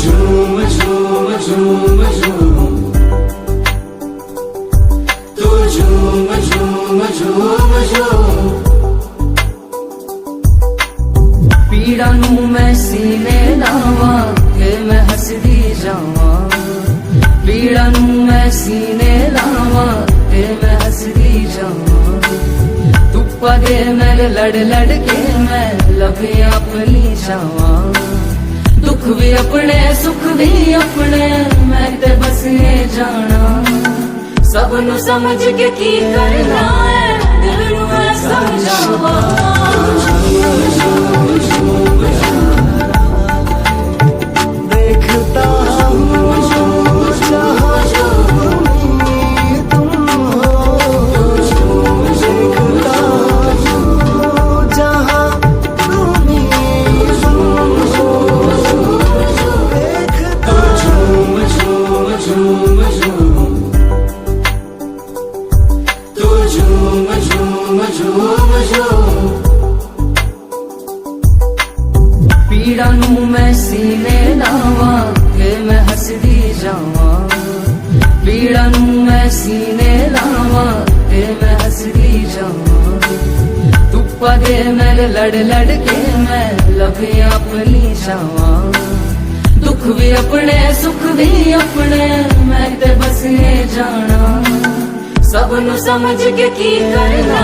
झूम झूम झूम झूम, तू झूम झूम झूम झूम। पीड़ा नू मैं सीने लावा के मैं हसदी जावा, पीड़ा नू मैं सीने लावा के मैं हसदी जावा। तू पदे मेरे लड़ लड़ के मैं लभे अपनी जावा, दुख भी अपने सुख भी अपने मैं ते बस ये जाना। सब नू समझ के की करना है दिल नू मैं समझावा। देखता हूँ जहाँ तुम हो, देखता हूँ जहाँ तुम हो, देखता झूम झूम झूम झूम, तू झूम झूम झूम झूम। पीड़ा नू मैं सीने लावा के मैं हसदी जावा, पीड़ा नू मैं सीने लावा के मैं हसदी जावा। तू पदे मेरे लड़ लड़ के मैं लभे अपनी जावा, दुख भी अपने सुख भी अपने मैं ते बस ये जाना। सब नू समझ के की करना